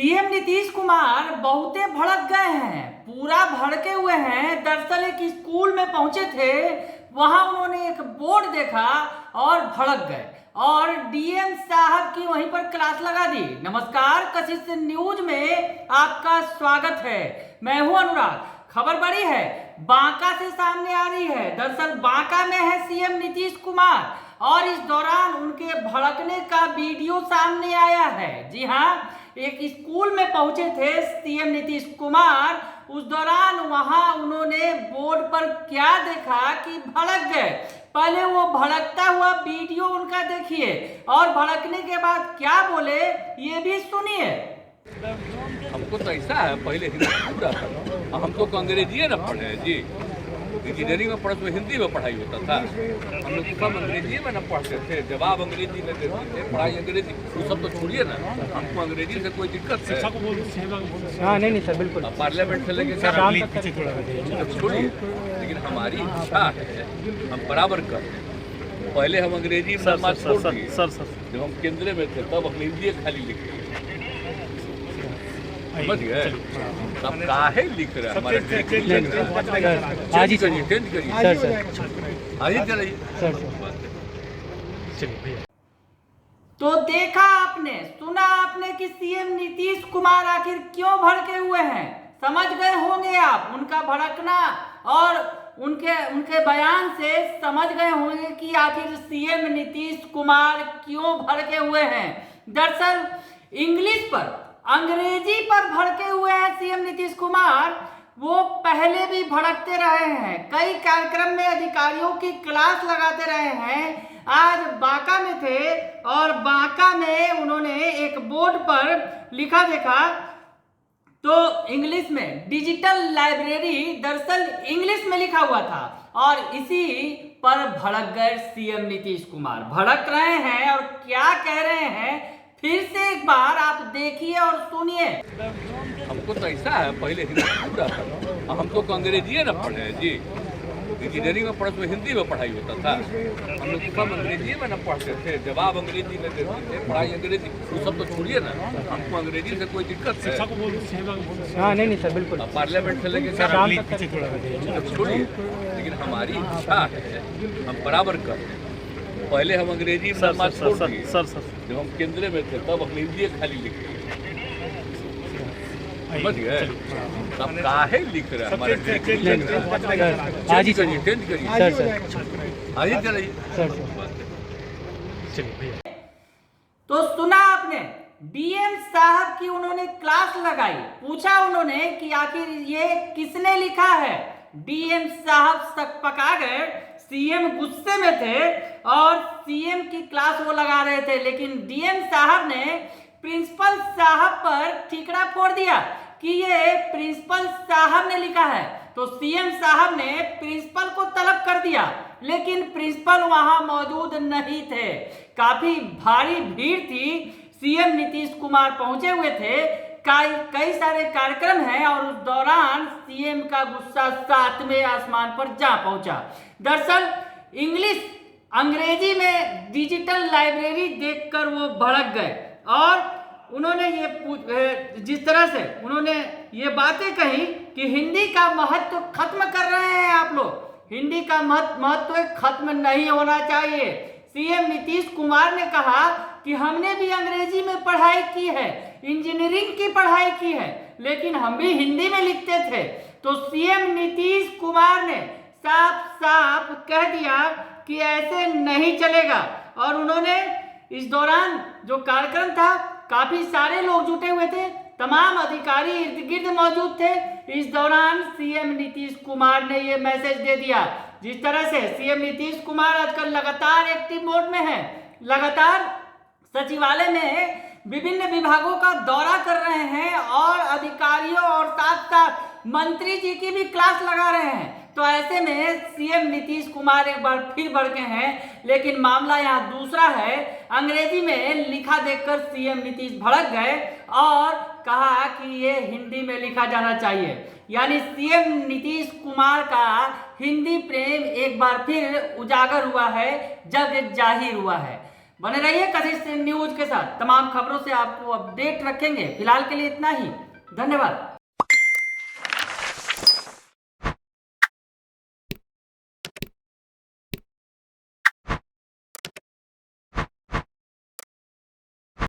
CM Nitish Kumar बहुते भड़क गए हैं, पूरा भड़के हुए हैं। दरअसल एक स्कूल में पहुंचे थे, वहां उन्होंने एक बोर्ड देखा और भड़क गए और डीएम साहब की वहीं पर क्लास लगा दी। नमस्कार, कशिश न्यूज में आपका स्वागत है। मैं हूं अनुराग। खबर बड़ी है, बांका से सामने आ रही है। दरअसल बांका में है सीएम नीतीश कुमार और इस दौरान उनके भड़कने का वीडियो सामने आया है। जी हाँ, एक स्कूल में पहुंचे थे सीएम नीतीश कुमार। उस दौरान वहां उन्होंने बोर्ड पर क्या देखा कि भड़क गए। पहले वो भड़कता हुआ वीडियो उनका देखिए और भड़कने के बाद क्या बोले ये भी सुनिए। हमको तो ऐसा है, पहले हिंदी पूरा था, हम तो अंग्रेजी न पढ़े हैं जी। इंजीनियरिंग में पढ़े तो हिंदी में पढ़ाई होता था, हम लोग सब अंग्रेजी में न पढ़ते थे, जवाब अंग्रेजी में देते थे, पढ़ाई अंग्रेजी। वो सब तो छोड़िए ना, हमको अंग्रेजी से कोई दिक्कत है? हाँ नहीं सर, बिल्कुल। पार्लियामेंट से लेके छोड़िए, लेकिन हमारी इच्छा है हम बराबर कर रहे हैं। पहले हम अंग्रेजी में जब हम केंद्र में थे तब अंग्रेजी खाली लिखे, समझ गए? अब काहे लिख रहे हैं हमारे आज ही करिए, चेंज करिए आज ही चलिए। तो देखा आपने, सुना आपने कि सीएम नीतीश कुमार आखिर क्यों भड़के हुए हैं। समझ गए होंगे आप उनका भड़कना और उनके बयान से समझ गए होंगे कि आखिर सीएम नीतीश कुमार क्यों भड़के हुए हैं। दरअसल इंग्लिश पर, अंग्रेजी पर भड़के हुए हैं सीएम नीतीश कुमार। वो पहले भी भड़कते रहे हैं, कई कार्यक्रम में अधिकारियों की क्लास लगाते रहे हैं। आज बांका में थे और बांका में उन्होंने एक बोर्ड पर लिखा देखा तो इंग्लिश में डिजिटल लाइब्रेरी, दरअसल इंग्लिश में लिखा हुआ था और इसी पर भड़क गए सीएम नीतीश कुमार। भड़क रहे हैं और क्या कह रहे हैं फिर से एक बार आप देखिए और सुनिए। हमको तो ऐसा है, पहले हिंदी पूरा था, हम तो अंग्रेजी न पढ़े हैं जी। इंजीनियरिंग में पढ़े तो हिंदी में पढ़ाई होता था, हम लोग सब अंग्रेजी में न पढ़ते थे, जवाब अंग्रेजी में देते थे, पढ़ाई अंग्रेजी। वो सब तो छोड़िए ना, हमको अंग्रेजी से कोई दिक्कत है? हाँ नहीं सर, बिल्कुल। पार्लियामेंट से लेके छोड़िए, लेकिन हमारी इच्छा है हम बराबर कर रहे हैं। पहले हम अंग्रेजी में जब हम केंद्र में थे तब अंग्रेजी खाली लिखे, समझ गए? अब काहे लिख रहे हैं हमारे आज ही करिए, चेंज करिए आज ही चलिए। तो सुना आपने, डीएम साहब की उन्होंने क्लास लगाई। पूछा उन्होंने कि आखिर ये किसने लिखा है। डीएम साहब सकपका गए, सीएम गुस्से में थे और सीएम की क्लास वो लगा रहे थे, लेकिन डीएम साहब ने प्रिंसिपल साहब पर ठीकरा फोड़ दिया कि ये प्रिंसिपल साहब ने लिखा है। तो सीएम साहब ने प्रिंसिपल को तलब कर दिया, लेकिन प्रिंसिपल वहां मौजूद नहीं थे। काफी भारी भीड़ थी, सीएम नीतीश कुमार पहुंचे हुए थे, कई सारे कार्यक्रम हैं और उस दौरान सीएम का गुस्सा 7वें आसमान पर जा पहुंचा। दरअसल इंग्लिश, अंग्रेजी में डिजिटल लाइब्रेरी देखकर वो भड़क गए और उन्होंने ये जिस तरह से उन्होंने ये बातें कही कि हिंदी का महत्व खत्म कर रहे हैं आप लोग, हिंदी का महत्व खत्म नहीं होना चाहिए। सीएम नीतीश कुमार ने कहा कि हमने भी अंग्रेजी में पढ़ाई की है, इंजीनियरिंग की पढ़ाई की है, लेकिन हम भी हिंदी में लिखते थे। तो सीएम नीतीश कुमार ने साफ साफ कह दिया कि ऐसे नहीं चलेगा और उन्होंने इस दौरान जो कार्यक्रम था काफी सारे लोग जुटे हुए थे, तमाम अधिकारी इर्द गिर्द मौजूद थे। इस दौरान सीएम नीतीश कुमार ने ये मैसेज दे दिया। जिस तरह से सीएम नीतीश कुमार आजकल लगातार एक्टिव मोड में है, लगातार सचिवालय में विभिन्न विभागों का दौरा कर रहे हैं और अधिकारियों और साथ साथ मंत्री जी की भी क्लास लगा रहे हैं। तो ऐसे में सीएम नीतीश कुमार एक बार फिर भड़के हैं, लेकिन मामला यहाँ दूसरा है। अंग्रेजी में लिखा देखकर सीएम नीतीश भड़क गए और कहा कि ये हिंदी में लिखा जाना चाहिए। यानी सीएम नीतीश कुमार का हिंदी प्रेम एक बार फिर उजागर हुआ है, जग जाहिर हुआ है। बने रहिए कशिश न्यूज के साथ, तमाम खबरों से आपको अपडेट रखेंगे। फिलहाल के लिए इतना ही, धन्यवाद।